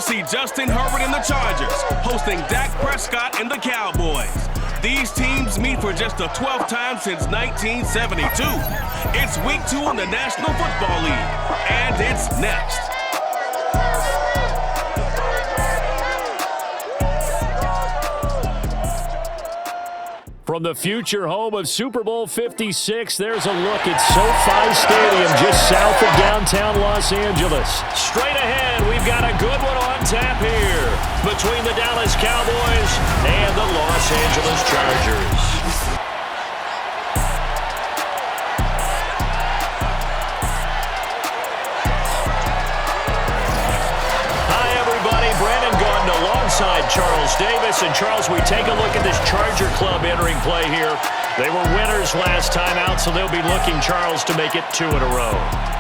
We'll see Justin Herbert and the Chargers hosting Dak Prescott and the Cowboys. These teams meet for just the 12th time since 1972. It's week 2 in the National Football League, and it's next. From the future home of Super Bowl 56, there's a look at SoFi Stadium just south of downtown Los Angeles. Straight ahead, we've got a good one on tap here between the Dallas Cowboys and the Los Angeles Chargers. Alongside Charles Davis. And Charles, we take a look at this Charger club entering play here. They were winners last time out, so they'll be looking, Charles, to make it 2 in a row.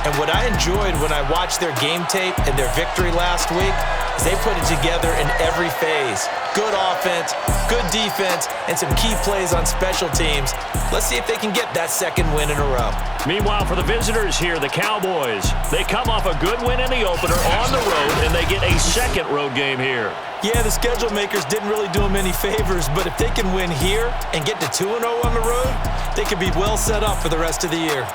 And what I enjoyed when I watched their game tape and their victory last week is they put it together in every phase. Good offense, good defense, and some key plays on special teams. Let's see if they can get that second win in a row. Meanwhile, for the visitors here, the Cowboys, they come off a good win in the opener on the road, and they get a second road game here. Yeah, the schedule makers didn't really do them any favors, but if they can win here and get to 2-0 on the road, they could be well set up for the rest of the year.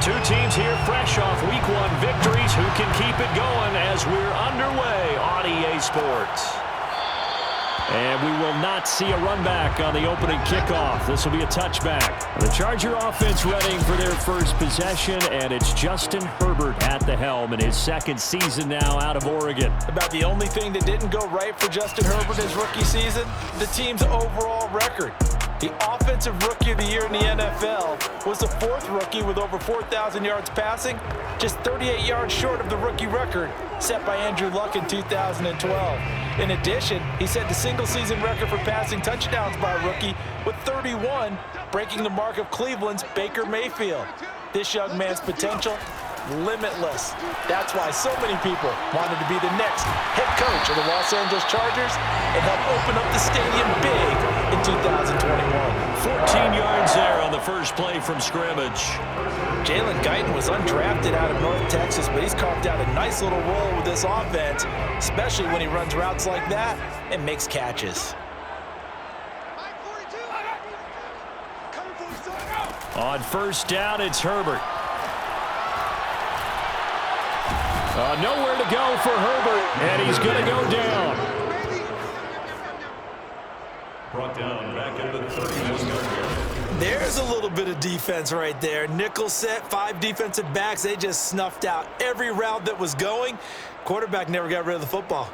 Two teams here fresh off Week 1 victories. Who can keep it going as we're underway on EA Sports? And we will not see a run back on the opening kickoff. This will be a touchback. The Charger offense running for their first possession, and it's Justin Herbert at the helm in his second season now out of Oregon. About the only thing that didn't go right for Justin Herbert his rookie season, the team's overall record. The Offensive Rookie of the Year in the NFL was the 4th rookie with over 4,000 yards passing, just 38 yards short of the rookie record set by Andrew Luck in 2012. In addition, he set the single-season record for passing touchdowns by a rookie with 31, breaking the mark of Cleveland's Baker Mayfield. This young man's potential, limitless. That's why so many people wanted to be the next head coach of the Los Angeles Chargers and help open up the stadium big in 2021. 14 yards there on the first play from scrimmage. Jalen Guyton was undrafted out of North Texas, but he's carved out a nice little role with this offense, especially when he runs routes like that and makes catches. On first down, it's Herbert. Nowhere to go for Herbert, and he's going to go down. Brought down back at the 30. There's a little bit of defense right there. Nickel set, 5 defensive backs. They just snuffed out every route that was going. Quarterback never got rid of the football.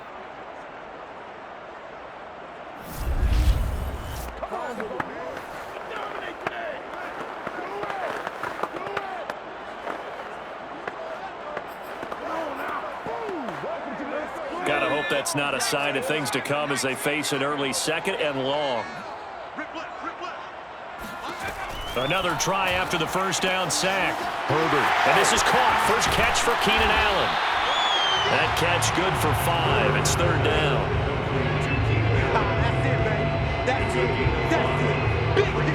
Gotta hope that's not a sign of things to come as they face an early second and long. Another try after the first down sack. Herbert. And this is caught. First catch for Keenan Allen. That catch good for 5. It's 3rd down. That's it, baby. That's it. That's it. Big.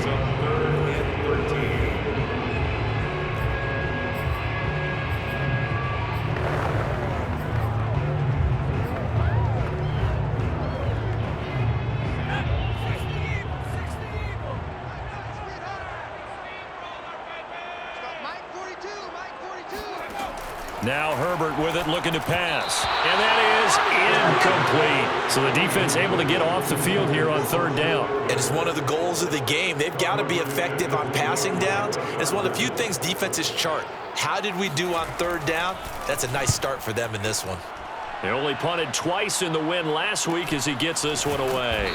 Now Herbert with it, looking to pass. And that is incomplete. So the defense able to get off the field here on 3rd down. And it's one of the goals of the game. They've got to be effective on passing downs. It's one of the few things defenses chart. How did we do on 3rd down? That's a nice start for them in this one. They only punted twice in the win last week as he gets this one away.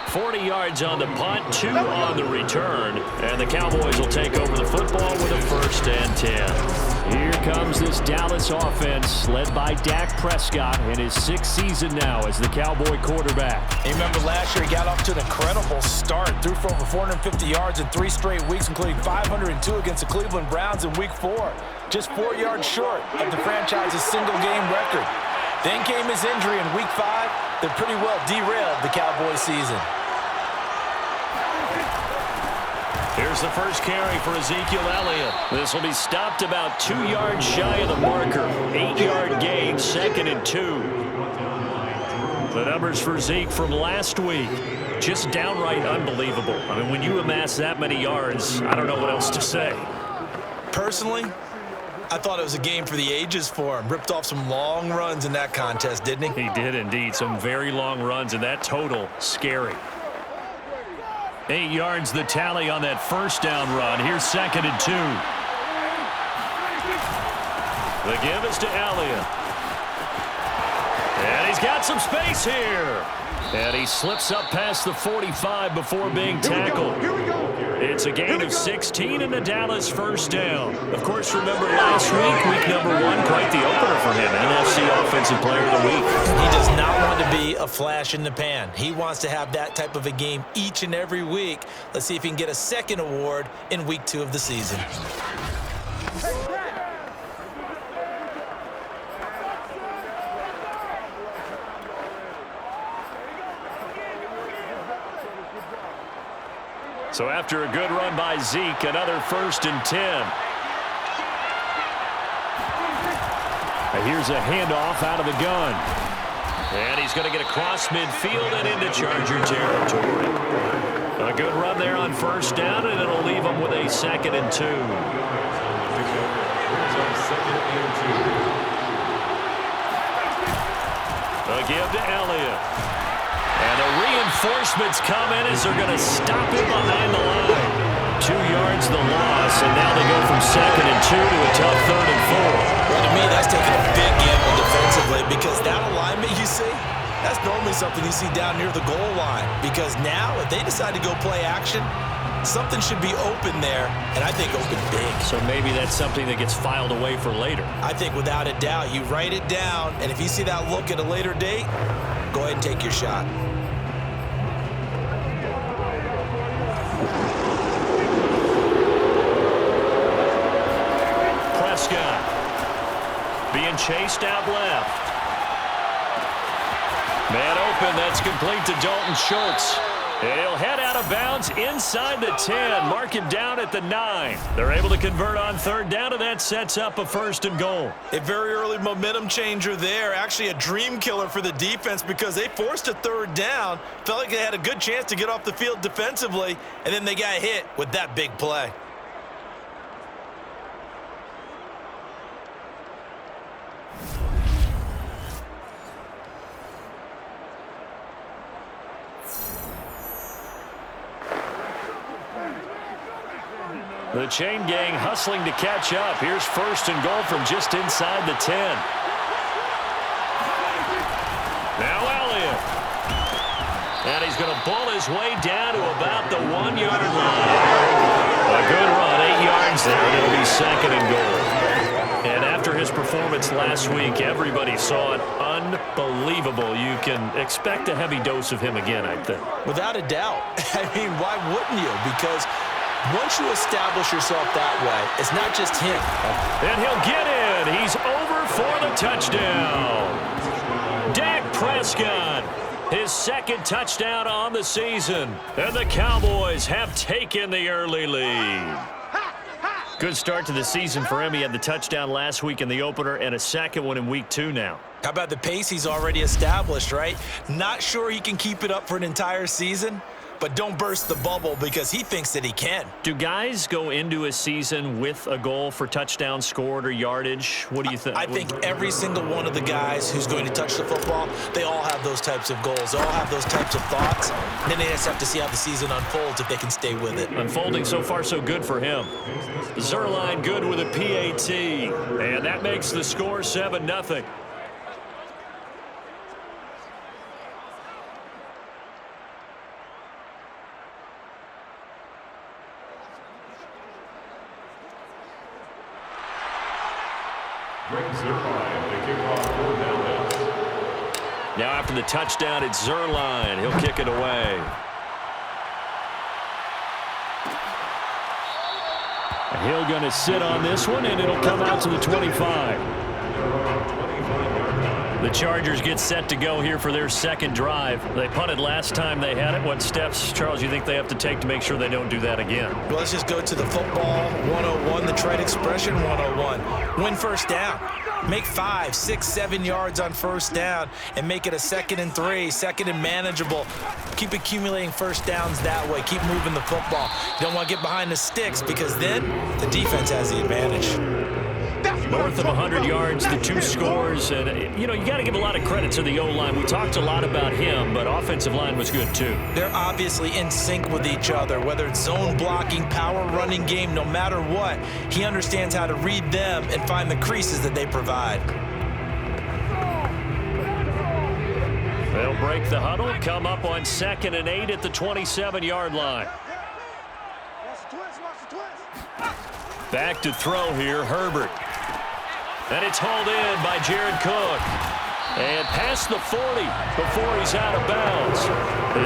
40 yards on the punt, 2 on the return. And the Cowboys will take over the football with a 1st and 10. Here comes this Dallas offense led by Dak Prescott in his 6th season now as the Cowboy quarterback. You remember last year he got off to an incredible start, threw for over 450 yards in 3 straight weeks, including 502 against the Cleveland Browns in Week 4. Just 4 yards short of the franchise's single-game record. Then came his injury in Week 5 that pretty well derailed the Cowboy season. Here's the first carry for Ezekiel Elliott. This will be stopped about 2 yards shy of the marker. 8-yard gain, 2nd and 2. The numbers for Zeke from last week, just downright unbelievable. I mean, when you amass that many yards, I don't know what else to say. Personally, I thought it was a game for the ages for him. Ripped off some long runs in that contest, didn't he? He did indeed. Some very long runs, and that total, scary. 8 yards the tally on that first down run. Here's 2nd and 2. The give is to Elliott. And he's got some space here. And he slips up past the 45 before being tackled. It's a gain of 16 and the Dallas first down. Of course, remember last week number 1, quite the opener for him. NFC Offensive Player of the Week. He does not want to be a flash in the pan. He wants to have that type of a game each and every week. Let's see if he can get a second award in Week 2 of the season. So after a good run by Zeke, another 1st and 10. And here's a handoff out of the gun. And he's going to get across midfield and into Charger territory. A good run there on 1st down, and it'll leave him with a 2nd and 2. A give to Elliott. And the reinforcements come in as they're going to stop him behind the line. 2 yards the loss, and now they go from 2nd and 2 to a tough 3rd and 4. Well, to me, that's taking a big gamble defensively because that alignment you see, that's normally something you see down near the goal line. Because now, if they decide to go play action, something should be open there, and I think open big. So maybe that's something that gets filed away for later. I think without a doubt, you write it down, and if you see that look at a later date, go ahead and take your shot. Prescott being chased out left. Man open, that's complete to Dalton Schultz. And he'll head out of bounds inside the 10, mark him down at the 9. They're able to convert on 3rd down, and that sets up a 1st and goal. A very early momentum changer there. Actually a dream killer for the defense because they forced a 3rd down. Felt like they had a good chance to get off the field defensively, and then they got hit with that big play. The chain gang hustling to catch up. Here's 1st and goal from just inside the 10. Now Elliott. And he's going to bull his way down to about the 1-yard line. A good run, 8 yards there, and it'll be 2nd and goal. And after his performance last week, everybody saw it unbelievable. You can expect a heavy dose of him again, I think. Without a doubt. I mean, why wouldn't you? Because once you establish yourself that way, it's not just him. And he'll get in. He's over for the touchdown. Dak Prescott, his 2nd touchdown on the season. And the Cowboys have taken the early lead. Good start to the season for him. He had the touchdown last week in the opener and a 2nd one in Week 2 now. How about the pace he's already established, right? Not sure he can keep it up for an entire season, but don't burst the bubble because he thinks that he can. Do guys go into a season with a goal for touchdowns scored or yardage? What do you think? I think every single one of the guys who's going to touch the football, they all have those types of goals. They all have those types of thoughts. And then they just have to see how the season unfolds if they can stay with it. Unfolding so far so good for him. Zerline good with a PAT. And that makes the score 7-0. Brings Zerline to kick off 4th down. Now after the touchdown, it's Zerline. He'll kick it away. He'll going to sit on this one, and it'll come out to the 25. The Chargers get set to go here for their second drive. They punted last time they had it. What steps, Charles, you think they have to take to make sure they don't do that again? Well, let's just go to the football 101, the trade expression 101. Win first down. Make 5, 6, 7 yards on first down and make it a 2nd and 3, 2nd and manageable. Keep accumulating first downs that way. Keep moving the football. You don't want to get behind the sticks because then the defense has the advantage. North of 100 yards, the 2 scores. And, you know, you got to give a lot of credit to the O-line. We talked a lot about him, but offensive line was good, too. They're obviously in sync with each other, whether it's zone blocking, power running game, no matter what. He understands how to read them and find the creases that they provide. They'll break the huddle, come up on 2nd and 8 at the 27-yard line. Back to throw here, Herbert. And it's hauled in by Jared Cook. And past the 40 before he's out of bounds.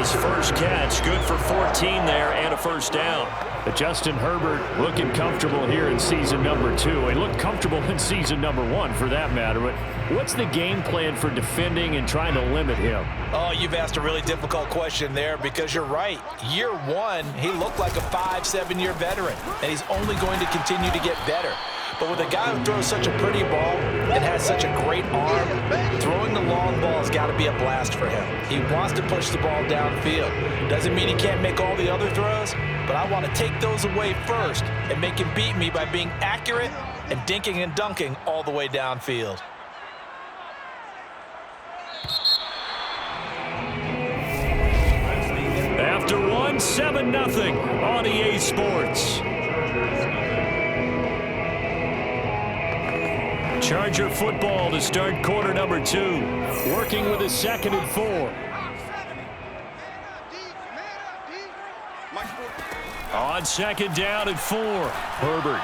His first catch, good for 14 there and a first down. But Justin Herbert looking comfortable here in season number 2. He looked comfortable in season number 1 for that matter. But what's the game plan for defending and trying to limit him? Oh, you've asked a really difficult question there because you're right. Year 1, he looked like a 5-7-year veteran, and he's only going to continue to get better. But with a guy who throws such a pretty ball and has such a great arm, throwing the long ball has got to be a blast for him. He wants to push the ball downfield. Doesn't mean he can't make all the other throws, but I want to take those away first and make him beat me by being accurate and dinking and dunking all the way downfield. After 1, 7-0 on EA Sports. Charger football to start quarter number 2. Working with a 2nd and 4. On 2nd down and 4. Herbert.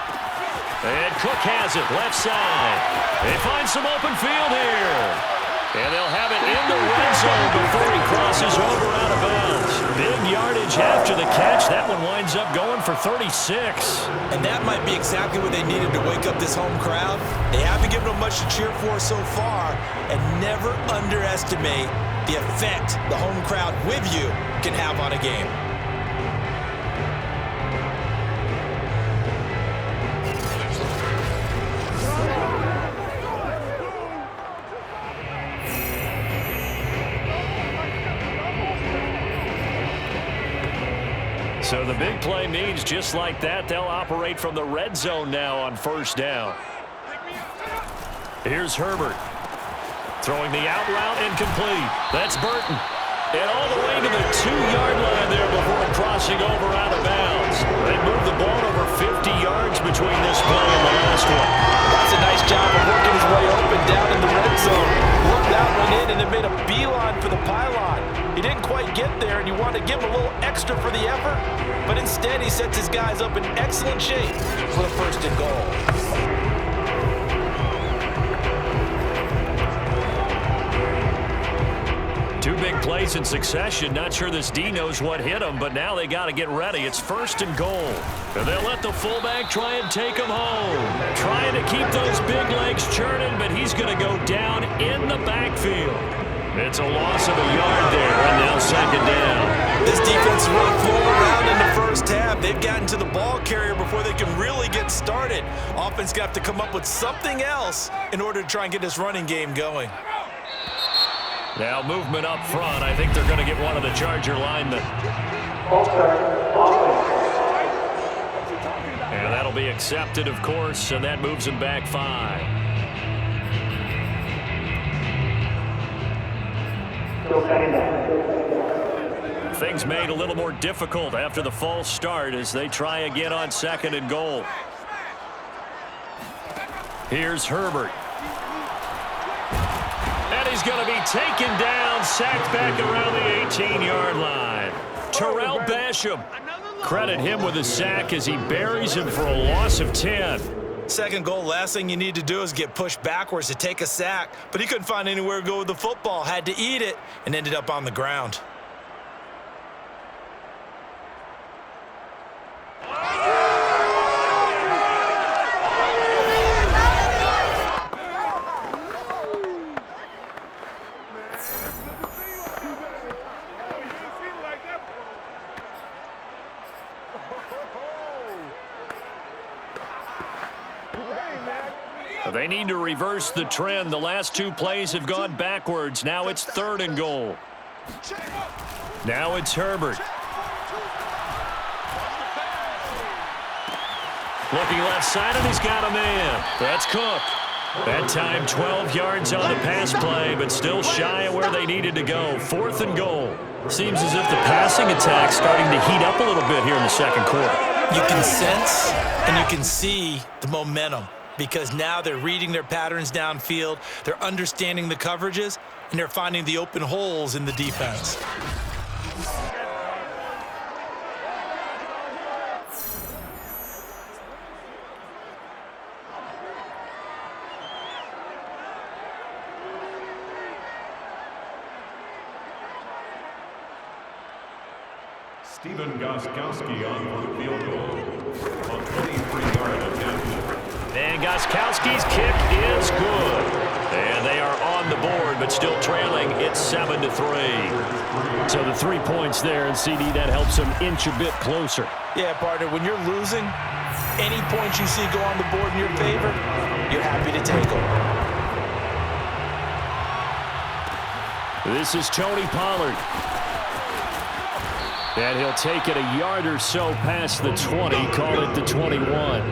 And Cook has it, left side. They find some open field here. And they'll have it in the red zone before he crosses over out of bounds. Big yardage after the catch. That one winds up going for 36. And that might be exactly what they needed to wake up this home crowd. They haven't given them much to cheer for so far. And never underestimate the effect the home crowd with you can have on a game. So the big play means just like that, they'll operate from the red zone now on first down. Here's Herbert. Throwing the out route incomplete. That's Burton. And all the way to the 2-yard line there before crossing over out of bounds. They moved the ball over 50 yards between this play and the last one. That's a nice job of working his way open down in the red zone. Looked that one in and then made a beeline for the pylon. He didn't quite get there, and you want to give him a little extra for the effort, but instead he sets his guys up in excellent shape for the 1st and goal. Two big plays in succession. Not sure this D knows what hit him, but now they got to get ready. It's 1st and goal. And they'll let the fullback try and take him home. Trying to keep those big legs churning, but he's going to go down in the backfield. It's a loss of a yard there, and now 2nd down. This defense really flew around in the first half. They've gotten to the ball carrier before they can really get started. Offense got to come up with something else in order to try and get this running game going. Now movement up front. I think they're going to get one of the Charger linemen. And that'll be accepted, of course, and that moves him back 5. Things made a little more difficult after the false start as they try again on 2nd and goal. Here's Herbert. And he's going to be taken down, sacked back around the 18-yard line. Terrell Basham. Credit him with a sack as he buries him for a loss of 10. Second goal, last thing you need to do is get pushed backwards to take a sack. But he couldn't find anywhere to go with the football, had to eat it, and ended up on the ground. They need to reverse the trend. The last two plays have gone backwards. Now it's 3rd and goal. Now it's Herbert. Looking left side, and he's got a man. That's Cook. That time 12 yards on the pass play, but still shy of where they needed to go. 4th and goal. Seems as if the passing attack's starting to heat up a little bit here in the second quarter. You can sense and you can see the momentum, because now they're reading their patterns downfield, they're understanding the coverages, and they're finding the open holes in the defense. Stephen Gostkowski on for the field goal on 23-yard attempt. And Gostkowski's kick is good. And they are on the board, but still trailing. It's 7-3. So the 3 points there, and CD, that helps them inch a bit closer. Yeah, partner, when you're losing, any points you see go on the board in your favor, you're happy to take them. This is Tony Pollard. And he'll take it a yard or so past the 20, call it the 21.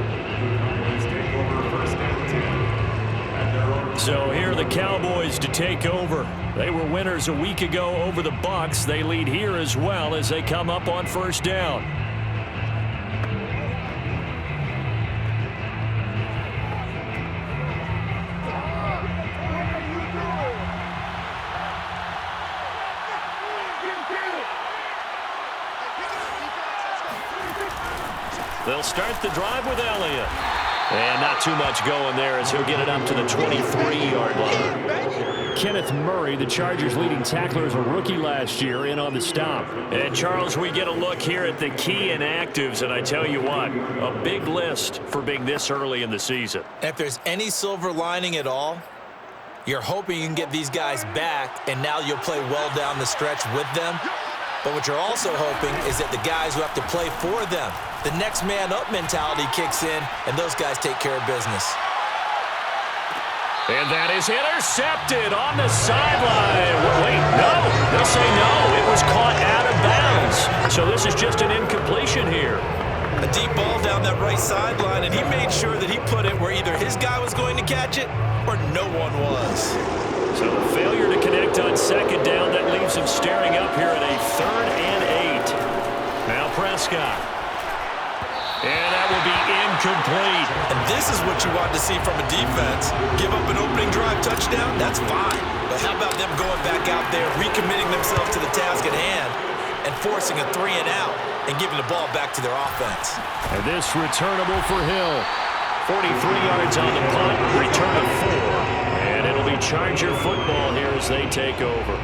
So here are the Cowboys to take over. They were winners a week ago over the Bucs. They lead here as well as they come up on 1st down. They'll start the drive with Elliott. And not too much going there as he'll get it up to the 23-yard line. Kenneth Murray, the Chargers' leading tackler, as a rookie last year, in on the stop. And, Charles, we get a look here at the key inactives, and I tell you what, a big list for being this early in the season. If there's any silver lining at all, you're hoping you can get these guys back, and now you'll play well down the stretch with them. But what you're also hoping is that the guys who have to play for them, the next man up mentality kicks in, and those guys take care of business. And that is intercepted on the sideline. Wait, no. They say no. It was caught out of bounds. So this is just an incompletion here. A deep ball down that right sideline, and he made sure that he put it where either his guy was going to catch it or no one was. So the failure to connect on 2nd down, that leaves him staring up here at a 3rd and 8. Now Prescott. And that will be incomplete. And this is what you want to see from a defense. Give up an opening drive touchdown, that's fine. But how about them going back out there, recommitting themselves to the task at hand, and forcing a 3 and out and giving the ball back to their offense. And this returnable for Hill. 43 yards on the punt, return of 4. And it'll be Charger football here as they take over.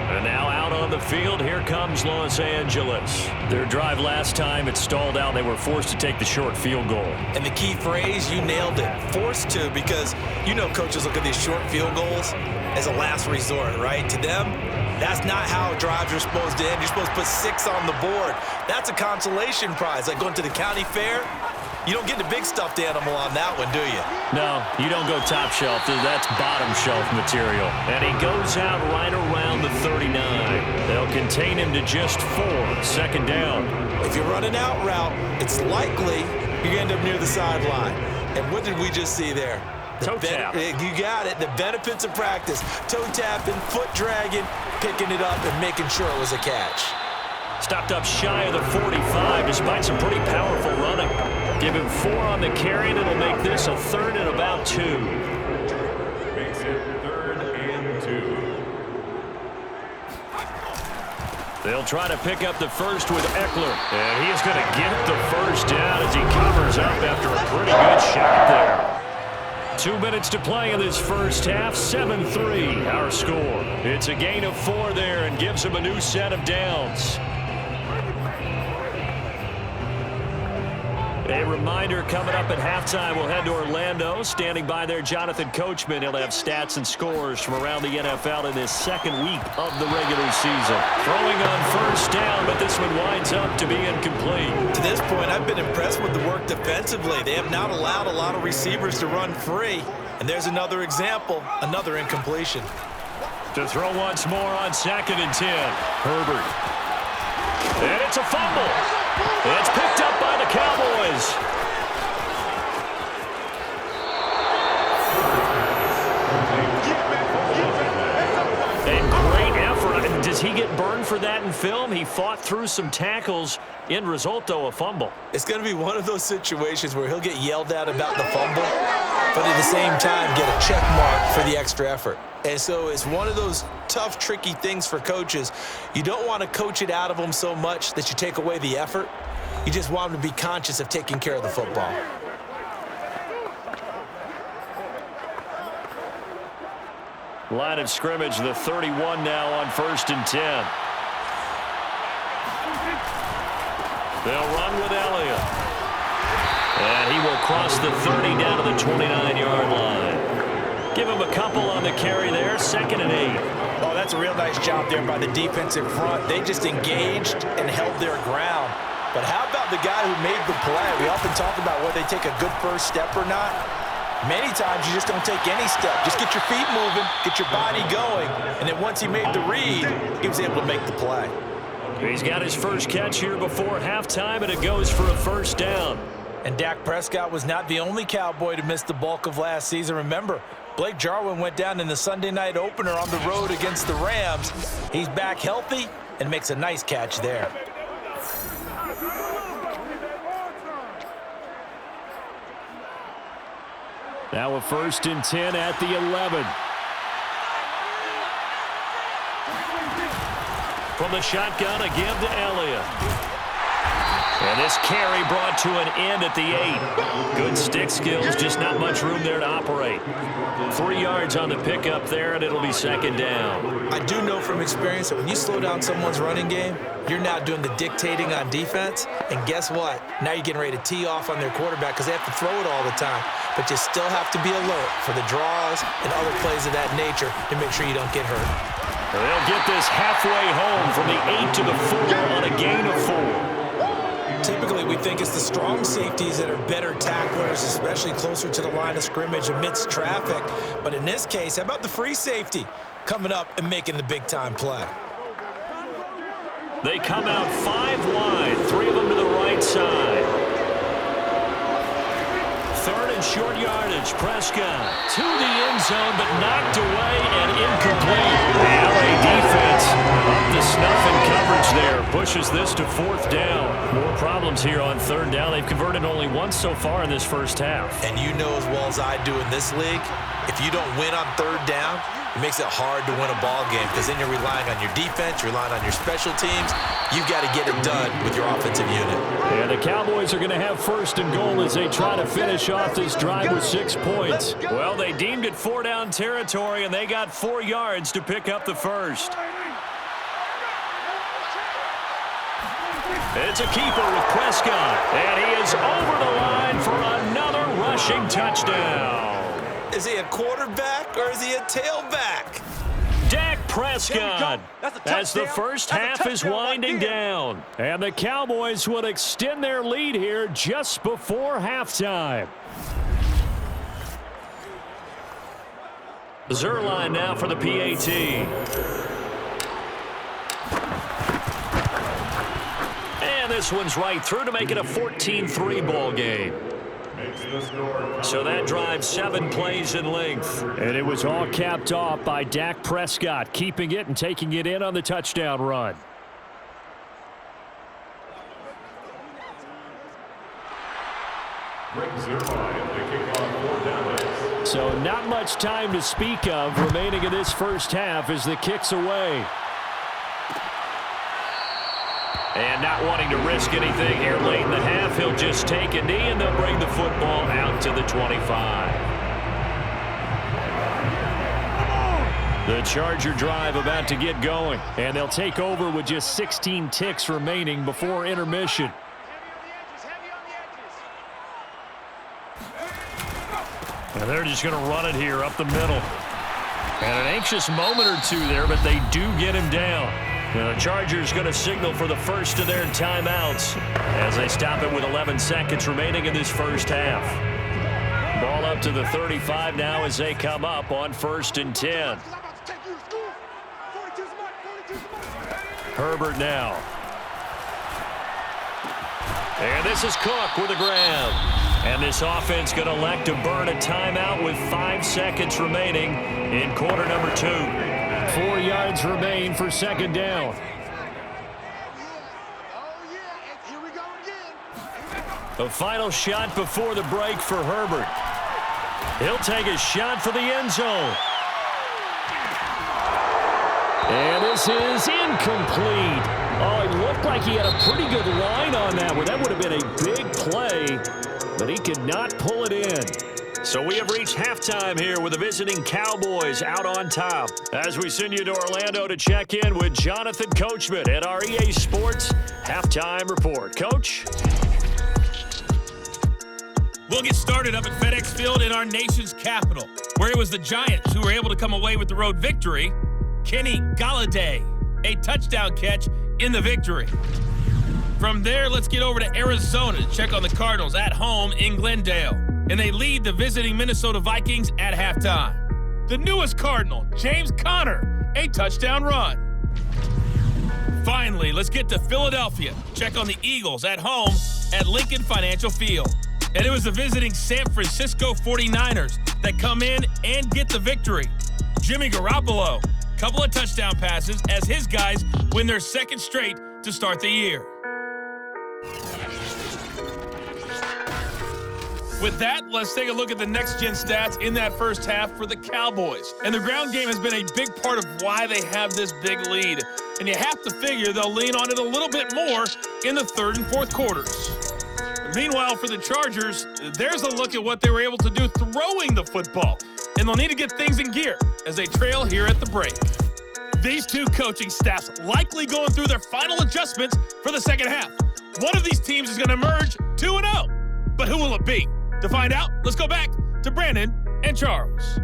And now out on the field, here comes Los Angeles. Their drive last time, it stalled out. They were forced to take the short field goal. And the key phrase, you nailed it, forced to, because you know coaches look at these short field goals as a last resort, right? To them, that's not how drives are supposed to end. You're supposed to put 6 on the board. That's a consolation prize, like going to the county fair. You don't get the big stuffed animal on that one, do you? No, you don't go top shelf. That's bottom shelf material. And he goes out right around the 39. They'll contain him to just 4. 2nd down. If you're running out route, it's likely you end up near the sideline. And what did we just see there? Toe tap. You got it. The benefits of practice. Toe tapping, foot dragging, picking it up, and making sure it was a catch. Stopped up shy of the 45 despite some pretty powerful running. Give him 4 on the carry, and it'll make this a 3rd and about 2. Makes it 3rd and 2. They'll try to pick up the first with Eckler. And he is going to get the first down as he covers up after a pretty good shot there. 2 minutes to play in this first half. 7-3 our score. It's a gain of 4 there and gives him a new set of downs. A reminder, coming up at halftime, we'll head to Orlando. Standing by there, Jonathan Coachman. He'll have stats and scores from around the NFL in this second week of the regular season. Throwing on first down, but this one winds up to be incomplete. To this point, I've been impressed with the work defensively. They have not allowed a lot of receivers to run free. And there's another example, another incompletion. To throw once more on 2nd and 10. Herbert. And it's a fumble. It's picked up by the Cowboys. And great effort. And does he get burned for that in film? He fought through some tackles. End result, though, a fumble. It's going to be one of those situations where he'll get yelled at about the fumble, but at the same time get a check mark for the extra effort. And so it's one of those tough, tricky things for coaches. You don't want to coach it out of them so much that you take away the effort. You just want them to be conscious of taking care of the football. Line of scrimmage, the 31 now on 1st and 10. They'll run with Elliott. And he will cross the 30 down to the 29-yard line. Give him a couple on the carry there, 2nd and 8. Oh, that's a real nice job there by the defensive front. They just engaged and held their ground. But how about the guy who made the play? We often talk about whether they take a good first step or not. Many times you just don't take any step. Just get your feet moving, get your body going, and then once he made the read, he was able to make the play. He's got his first catch here before halftime, and it goes for a first down. And Dak Prescott was not the only Cowboy to miss the bulk of last season. Remember, Blake Jarwin went down in the Sunday night opener on the road against the Rams. He's back healthy and makes a nice catch there. Now a 1st and 10 at the 11. From the shotgun, a give to Elliott. And this carry brought to an end at the 8. Good stick skills, just not much room there to operate. 3 yards on the pickup there, and it'll be 2nd down. I do know from experience that when you slow down someone's running game, you're now doing the dictating on defense. And guess what? Now you're getting ready to tee off on their quarterback because they have to throw it all the time. But you still have to be alert for the draws and other plays of that nature to make sure you don't get hurt. They'll get this halfway home from the 8 to the 4 on a gain of 4. Typically, we think it's the strong safeties that are better tacklers, especially closer to the line of scrimmage amidst traffic. But in this case, how about the free safety coming up and making the big-time play? They come out 5 wide, 3 of them to the right side. 3rd and short yardage. Prescott to the end zone, but knocked away and incomplete. The LA defense up to snuff in coverage there. Pushes this to 4th down. More problems here on 3rd down. They've converted only once so far in this first half. And you know as well as I do in this league, if you don't win on 3rd down, it makes it hard to win a ball game because then you're relying on your defense, you're relying on your special teams. You've got to get it done with your offensive unit. And the Cowboys are going to have 1st and goal as they try to finish off this drive with 6 points. Well, they deemed it 4-down territory, and they got 4 yards to pick up the first. It's a keeper with Prescott, and he is over the line for another rushing touchdown. Is he a quarterback or is he a tailback? Dak Prescott as the first half is winding down. And the Cowboys will extend their lead here just before halftime. Zerline now for the PAT. And this one's right through to make it a 14-3 ball game. So that drive 7 plays in length. And it was all capped off by Dak Prescott, keeping it and taking it in on the touchdown run. So not much time to speak of remaining in this first half as the kick's away. And not wanting to risk anything here late in the half, he'll just take a knee, and they'll bring the football out to the 25. The Charger drive about to get going, and they'll take over with just 16 ticks remaining before intermission. And they're just going to run it here up the middle. And an anxious moment or two there, but they do get him down. And the Chargers going to signal for the first of their timeouts as they stop it with 11 seconds remaining in this first half. Ball up to the 35 now as they come up on 1st and 10. Herbert now. And this is Cook with the grab. And this offense going to elect to burn a timeout with 5 seconds remaining in quarter number 2. 4 yards remain for 2nd down. A final shot before the break for Herbert. He'll take a shot for the end zone. And this is incomplete. Oh, it looked like he had a pretty good line on that one. That would have been a big play, but he could not pull it in. So we have reached halftime here with the visiting Cowboys out on top. As we send you to Orlando to check in with Jonathan Coachman at our EA Sports Halftime Report. Coach? We'll get started up at FedEx Field in our nation's capital, where it was the Giants who were able to come away with the road victory. Kenny Golladay, a touchdown catch in the victory. From there, let's get over to Arizona to check on the Cardinals at home in Glendale. And they lead the visiting Minnesota Vikings at halftime. The newest Cardinal, James Conner, a touchdown run. Finally, let's get to Philadelphia. Check on the Eagles at home at Lincoln Financial Field. And it was the visiting San Francisco 49ers that come in and get the victory. Jimmy Garoppolo, couple of touchdown passes as his guys win their 2nd straight to start the year. With that, let's take a look at the next-gen stats in that first half for the Cowboys. And the ground game has been a big part of why they have this big lead. And you have to figure they'll lean on it a little bit more in the 3rd and 4th quarters. Meanwhile, for the Chargers, there's a look at what they were able to do throwing the football. And they'll need to get things in gear as they trail here at the break. These two coaching staffs likely going through their final adjustments for the 2nd half. One of these teams is going to emerge 2-0. But who will it be? To find out, let's go back to Brandon and Charles.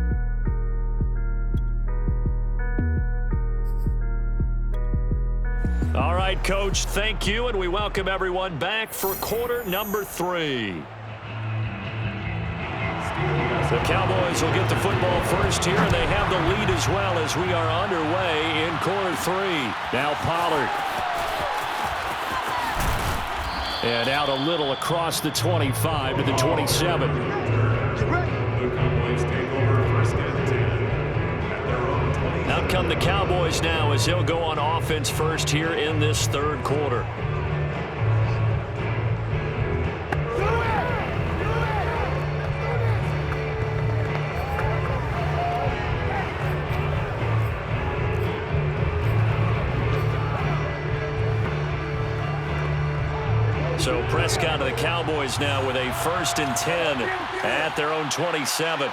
All right, Coach, thank you, and we welcome everyone back for quarter number 3. The Cowboys will get the football first here, and they have the lead as well as we are underway in quarter 3. Now Pollard. And out a little across the 25 to the 27. The Cowboys take over 1st and 10 at their own 20. Out come the Cowboys now as they'll go on offense first here in this 3rd quarter. So Prescott of the Cowboys now with a 1st and 10 at their own 27.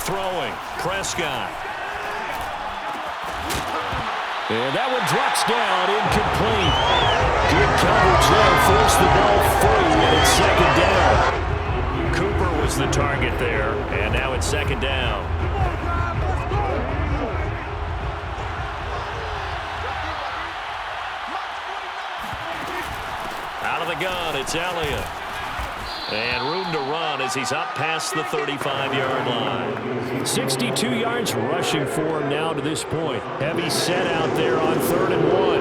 Throwing, Prescott. And that one drops down, incomplete. Good coverage there, forced the ball free, and it's 2nd down. Cooper was the target there, and now it's 2nd down. Out of the gun, it's Elliott. And room to run as he's up past the 35-yard line. 62 yards rushing for him now to this point. Heavy set out there on 3rd and 1.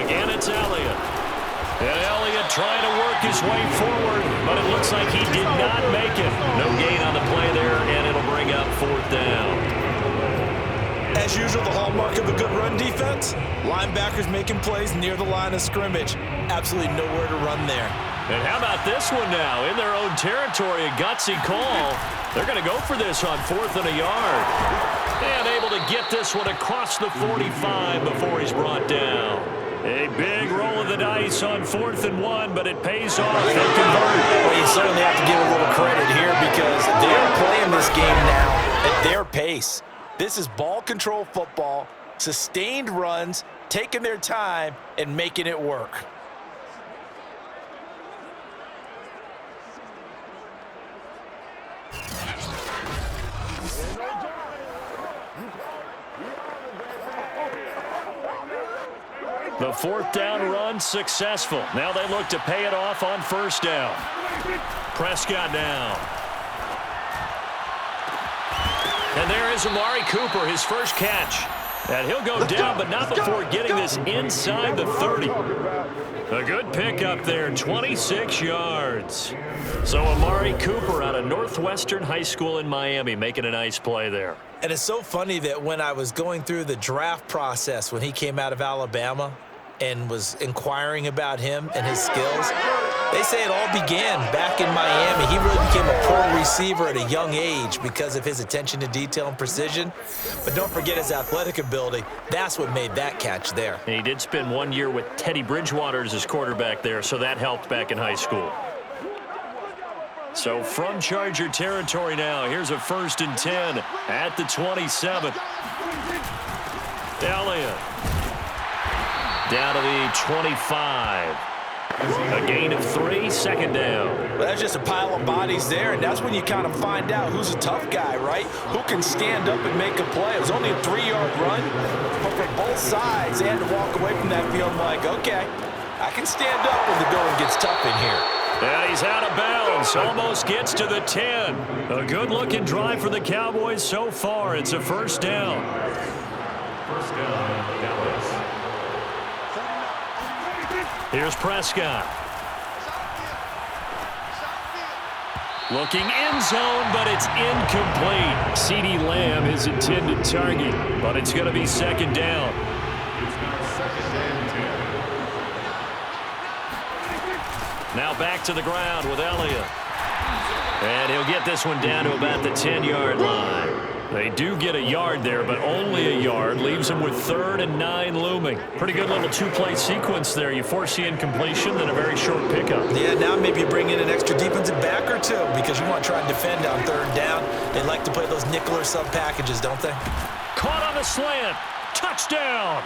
Again, it's Elliott. And Elliott trying to work his way forward, but it looks like he did not make it. No gain on the play there, and it'll bring up 4th down. As usual, the hallmark of a good run defense, linebackers making plays near the line of scrimmage. Absolutely nowhere to run there. And how about this one now? In their own territory, a gutsy call. They're going to go for this on 4th and a yard. And able to get this one across the 45 before he's brought down. A big roll of the dice on 4th and 1, but it pays off. They convert. Well, you certainly have to give a little credit here because they're playing this game now at their pace. This is ball control football, sustained runs, taking their time, and making it work. The 4th down run successful. Now they look to pay it off on 1st down. Prescott now. And there is Amari Cooper, his first catch. And he'll go down, but not before getting this inside the 30. A good pickup there, 26 yards. So Amari Cooper out of Northwestern High School in Miami making a nice play there. And it's so funny that when I was going through the draft process when he came out of Alabama and was inquiring about him and his skills, they say it all began back in Miami. He really became a pro receiver at a young age because of his attention to detail and precision. But don't forget his athletic ability. That's what made that catch there. And he did spend 1 year with Teddy Bridgewater as his quarterback there, so that helped back in high school. So from Charger territory now, here's a 1st and 10 at the 27. Elliott down to the 25. A gain of 3, 2nd down. Well, that's just a pile of bodies there, and that's when you kind of find out who's a tough guy, right? Who can stand up and make a play. It was only a 3-yard run, but for both sides, they had to walk away from that field like, okay, I can stand up when the going gets tough in here. And he's out of bounds, almost gets to the 10. A good-looking drive for the Cowboys so far. It's a 1st down. 1st down, Dallas. Here's Prescott. Looking end zone, but it's incomplete. CeeDee Lamb, his intended target, but it's going to be 2nd down. It's now 2nd and 10. Now back to the ground with Elliott. And he'll get this one down to about the 10-yard line. They do get a yard there, but only a yard. Leaves them with 3rd and 9 looming. Pretty good little 2-play sequence there. You force the incompletion, then a very short pickup. Yeah, now maybe you bring in an extra defensive back or two because you want to try and defend on 3rd down. They like to play those nickel or sub packages, don't they? Caught on the slant. Touchdown.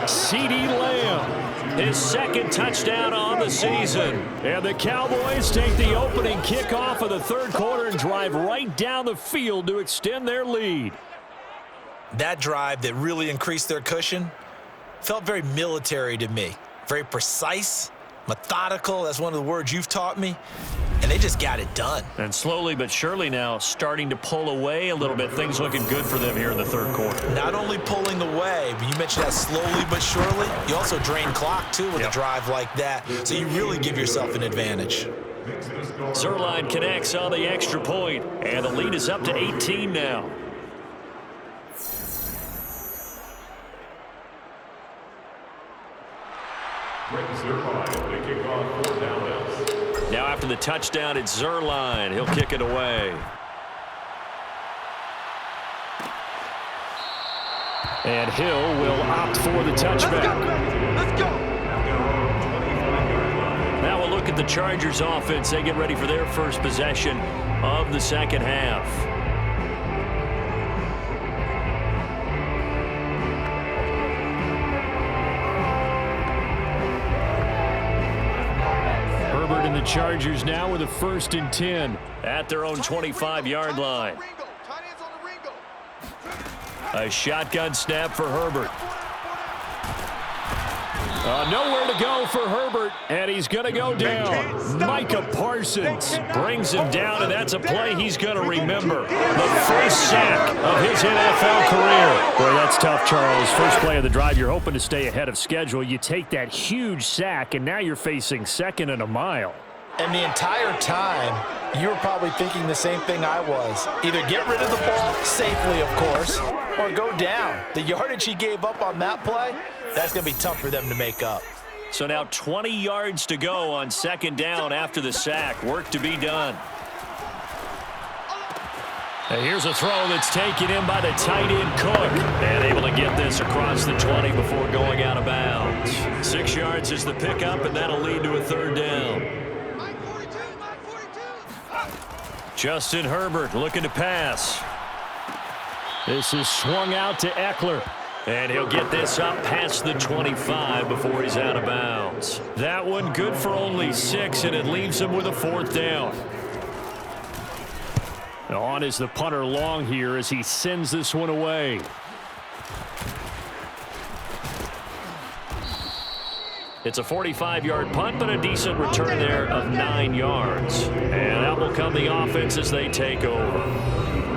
CeeDee Lamb, his 2nd touchdown on the season. And the Cowboys take the opening kickoff of the 3rd quarter and drive right down the field to extend their lead. That drive that really increased their cushion felt very military to me. Very precise, methodical. That's one of the words you've taught me. And they just got it done. And slowly but surely now starting to pull away a little bit. Things looking good for them here in the 3rd quarter. Not only pulling away, but you mentioned that slowly but surely. You also drain clock, too, with a drive like that. So you really give yourself an advantage. Zuerlein connects on the extra point, and the lead is up to 18 now. Now after the touchdown, it's Zuerlein. He'll kick it away. And Hill will opt for the touchback. Let's go. Now we'll look at the Chargers offense. They get ready for their first possession of the 2nd half. Herbert and the Chargers now with a 1st and 10 at their own 25-yard line. A shotgun snap for Herbert. Nowhere to go for Herbert, and he's going to go down. Micah Parsons brings him down, and that's a play he's going to remember. The first sack of his NFL career. Boy, that's tough, Charles. First play of the drive, you're hoping to stay ahead of schedule. You take that huge sack, and now you're facing 2nd and a mile. And the entire time, you were probably thinking the same thing I was. Either get rid of the ball safely, of course, or go down. The yardage he gave up on that play, that's going to be tough for them to make up. So now 20 yards to go on second down after the sack. Work to be done. And here's a throw that's taken in by the tight end Cook. And able to get this across the 20 before going out of bounds. 6 yards is the pickup, and that'll lead to a third down. Justin Herbert looking to pass. This is swung out to Eckler. And he'll get this up past the 25 before he's out of bounds. That one good for only 6, and it leaves him with a fourth down. On is the punter long here as he sends this one away. It's a 45-yard punt, but a decent return there of 9 yards. And out will come the offense as they take over.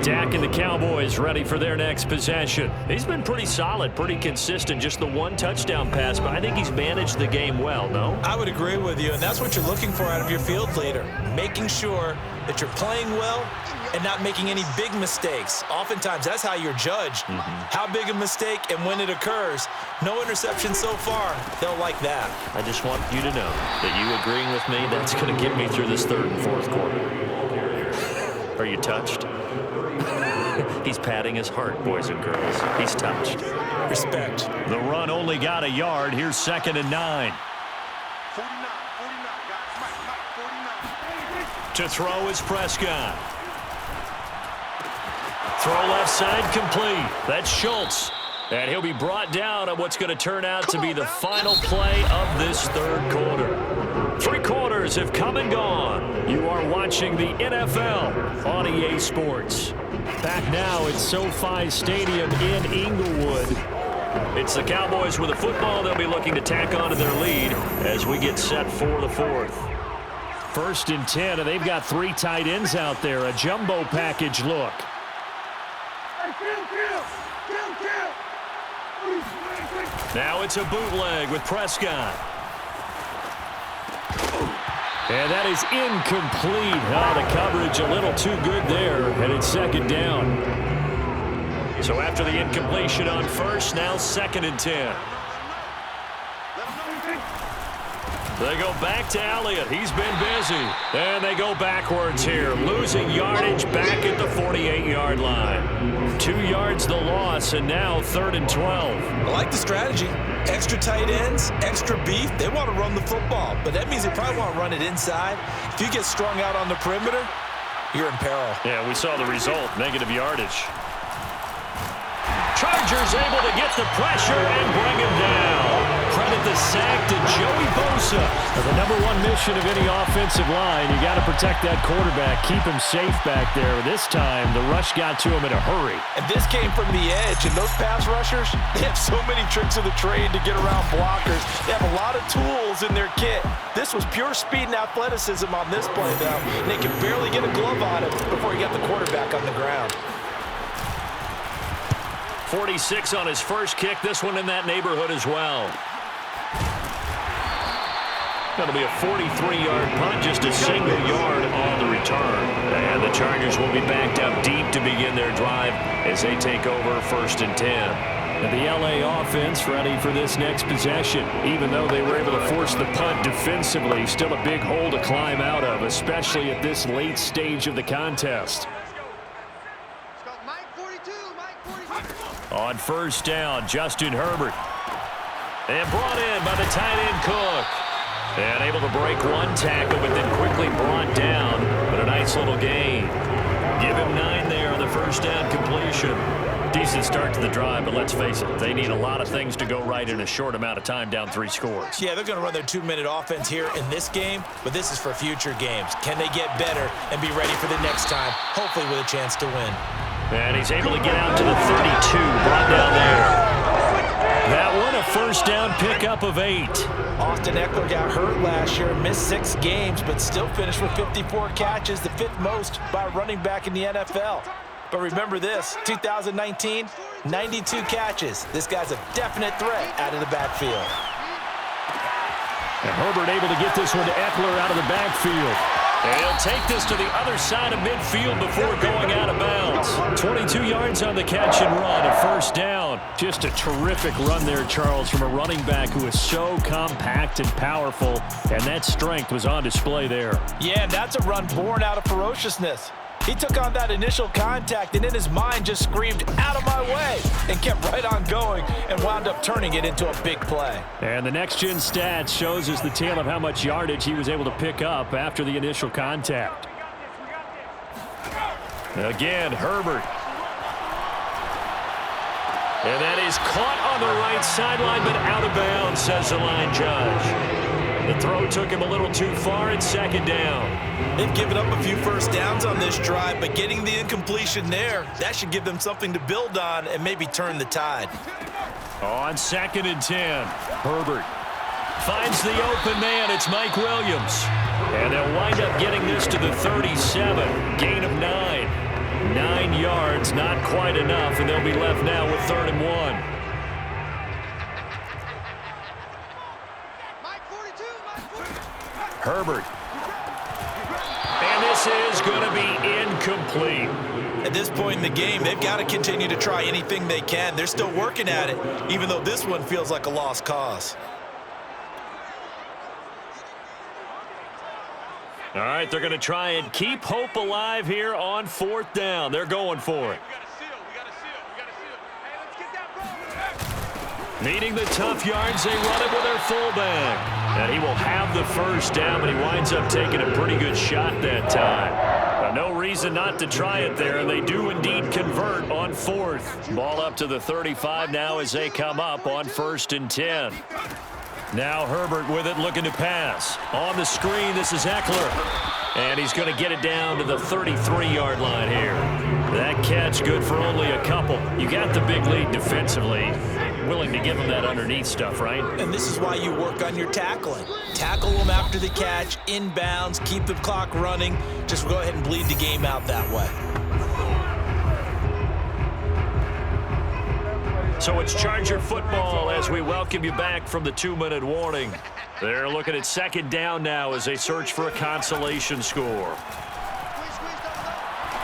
Dak and the Cowboys ready for their next possession. He's been pretty solid, pretty consistent, just the one touchdown pass, but I think he's managed the game well, no? I would agree with you, and that's what you're looking for out of your field leader, making sure that you're playing well and not making any big mistakes. Oftentimes, that's how you're judged. How big a mistake and when it occurs. No interception so far. They'll like that. I just want you to know that you agreeing with me, that's going to get me through this third and fourth quarter. Are you touched? He's patting his heart, boys and girls. He's touched. Respect. The run only got a yard. Here's 2nd and 9. 49, guys. To throw is Prescott. Throw left side complete. That's Schultz. And he'll be brought down on what's going to turn out to be the final play of this third quarter. 3 quarters have come and gone. You are watching the NFL on EA Sports. Back now at SoFi Stadium in Inglewood. It's the Cowboys with a football. They'll be looking to tack on to their lead as we get set for the fourth. 1st and 10, and they've got 3 tight ends out there. A jumbo package look. Now it's a bootleg with Prescott. And that is incomplete. The coverage a little too good there, and it's 2nd down. So after the incompletion on first, now 2nd and 10. They go back to Elliott. He's been busy. And they go backwards here, losing yardage back at the 48-yard line. 2 yards the loss, and now 3rd and 12. I like the strategy. Extra tight ends, extra beef. They want to run the football, but that means they probably want to run it inside. If you get strung out on the perimeter, you're in peril. Yeah, we saw the result, negative yardage. Chargers able to get the pressure and bring him down. Credit the sack to Joey Bosa. The number one mission of any offensive line, you got to protect that quarterback, keep him safe back there. This time, the rush got to him in a hurry. And this came from the edge, and those pass rushers, they have so many tricks of the trade to get around blockers. They have a lot of tools in their kit. This was pure speed and athleticism on this play, though. And they could barely get a glove on him before he got the quarterback on the ground. 46 on his first kick. This one in that neighborhood as well. That'll be a 43-yard punt, just a single yard on the return. And the Chargers will be backed up deep to begin their drive as they take over 1st and 10. And the LA offense ready for this next possession. Even though they were able to force the punt defensively, still a big hole to climb out of, especially at this late stage of the contest. On 1st down, Justin Herbert. And brought in by the tight end Cook. And able to break one tackle, but then quickly brought down. But a nice little gain. Give him 9 there on the 1st down completion. Decent start to the drive, but let's face it, they need a lot of things to go right in a short amount of time, down 3 scores. Yeah, they're going to run their 2-minute offense here in this game, but this is for future games. Can they get better and be ready for the next time, hopefully with a chance to win? And he's able to get out to the 32, brought down there. That one, a 1st down pickup of 8. Austin Eckler got hurt last year, missed 6 games, but still finished with 54 catches, the 5th most by a running back in the NFL. But remember this, 2019, 92 catches. This guy's a definite threat out of the backfield. And Herbert able to get this one to Eckler out of the backfield. And he'll take this to the other side of midfield before going out of bounds. 22 yards on the catch and run, a first down. Just a terrific run there, Charles, from a running back who is so compact and powerful, and that strength was on display there. Yeah, that's a run born out of ferociousness. He took on that initial contact and in his mind just screamed, "Out of my way," and kept right on going and wound up turning it into a big play. And the next-gen stats shows us the tale of how much yardage he was able to pick up after the initial contact. Again, Herbert. And that is caught on the right sideline, but out of bounds, says the line judge. The throw took him a little too far. It's second down. They've given up a few first downs on this drive, but getting the incompletion there, that should give them something to build on and maybe turn the tide. On 2nd and 10, Herbert finds the open man. It's Mike Williams. And they'll wind up getting this to the 37. Gain of 9. 9 yards, not quite enough, and they'll be left now with 3rd and 1. Herbert. And this is going to be incomplete. At this point in the game, they've got to continue to try anything they can. They're still working at it, even though this one feels like a lost cause. All right, they're going to try and keep hope alive here on 4th down. They're going for it. Needing the tough yards, they run it with their fullback. And he will have the first down, but he winds up taking a pretty good shot that time. No reason not to try it there, and they do indeed convert on 4th. Ball up to the 35 now as they come up on 1st and 10. Now Herbert with it, looking to pass. On the screen, this is Eckler. And he's going to get it down to the 33-yard line here. That catch good for only a couple. You got the big lead defensively. Willing to give them that underneath stuff, right? And this is why you work on your tackling. Tackle them after the catch, inbounds, keep the clock running. Just go ahead and bleed the game out that way. So it's Charger football as we welcome you back from the 2-minute warning. They're looking at 2nd down now as they search for a consolation score.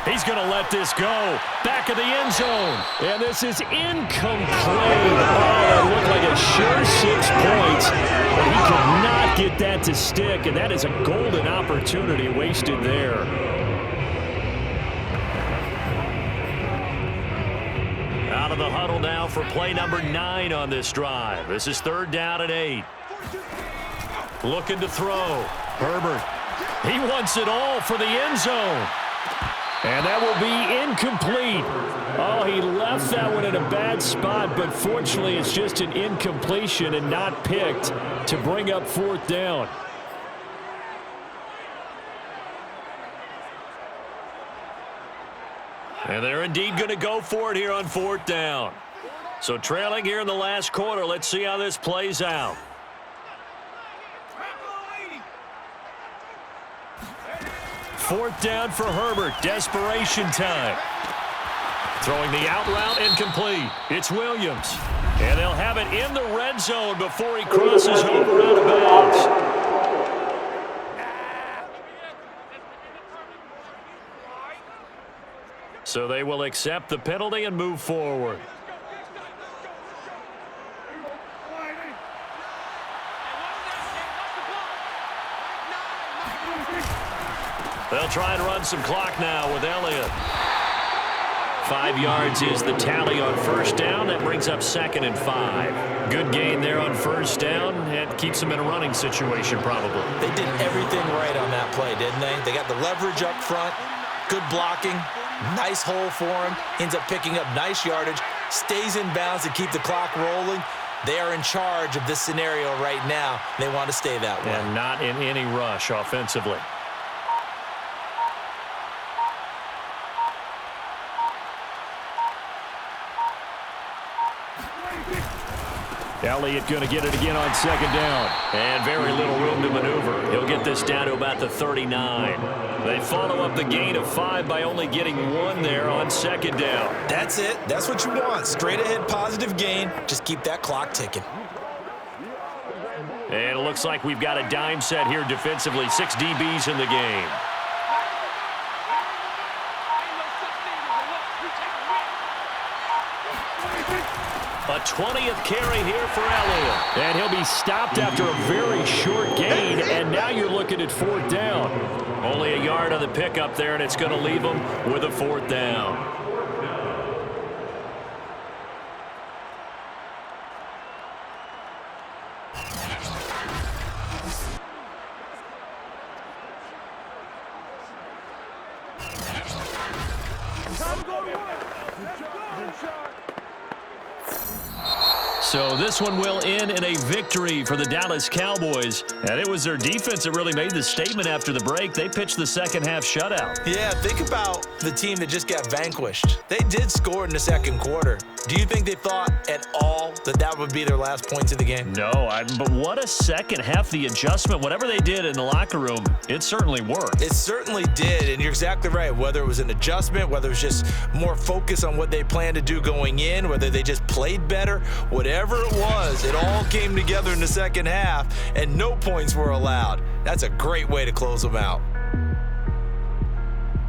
He's going to let this go. Back of the end zone. And this is incomplete. Oh, that looked like a sure 6 points. But he could not get that to stick, and that is a golden opportunity wasted there. Out of the huddle now for play number 9 on this drive. This is 3rd down and 8. Looking to throw. Herbert. He wants it all for the end zone. And that will be incomplete. Oh, he left that one in a bad spot, but fortunately it's just an incompletion and not picked to bring up 4th down. And they're indeed going to go for it here on 4th down. So trailing here in the last quarter, let's see how this plays out. Fourth down for Herbert. Desperation time. Throwing the out route incomplete. It's Williams. And they'll have it in the red zone before he crosses over out of bounds. So they will accept the penalty and move forward. They'll try and run some clock now with Elliott. 5 yards is the tally on first down. That brings up 2nd and 5. Good gain there on first down. It keeps them in a running situation probably. They did everything right on that play, didn't they? They got the leverage up front, good blocking, nice hole for him, ends up picking up nice yardage, stays in bounds to keep the clock rolling. They are in charge of this scenario right now. They want to stay that way. And not in any rush offensively. Elliott going to get it again on second down. And very little room to maneuver. He'll get this down to about the 39. They follow up the gain of 5 by only getting 1 there on second down. That's it. That's what you want. Straight ahead positive gain. Just keep that clock ticking. And it looks like we've got a dime set here defensively. 6 DBs in the game. A 20th carry here for Elliott. And he'll be stopped after a very short gain, and now you're looking at 4th down. Only a yard on the pickup there, and it's going to leave him with a 4th down. So this one will end in a victory for the Dallas Cowboys. And it was their defense that really made the statement after the break. They pitched the second-half shutout. Yeah, think about the team that just got vanquished. They did score in the second quarter. Do you think they thought at all that that would be their last points of the game? No, but what a second half. The adjustment, whatever they did in the locker room, it certainly worked. It certainly did, and you're exactly right. Whether it was an adjustment, whether it was just more focus on what they planned to do going in, whether they just played better, whatever it was, it all came together in the second half, and no points were allowed. That's a great way to close them out.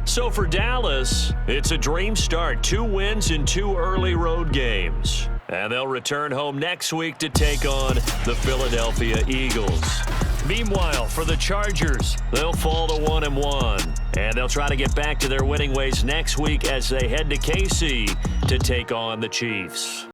So for Dallas, it's a dream start. 2 wins in 2 early road games. And they'll return home next week to take on the Philadelphia Eagles. Meanwhile, for the Chargers, they'll fall to 1-1. And they'll try to get back to their winning ways next week as they head to KC to take on the Chiefs.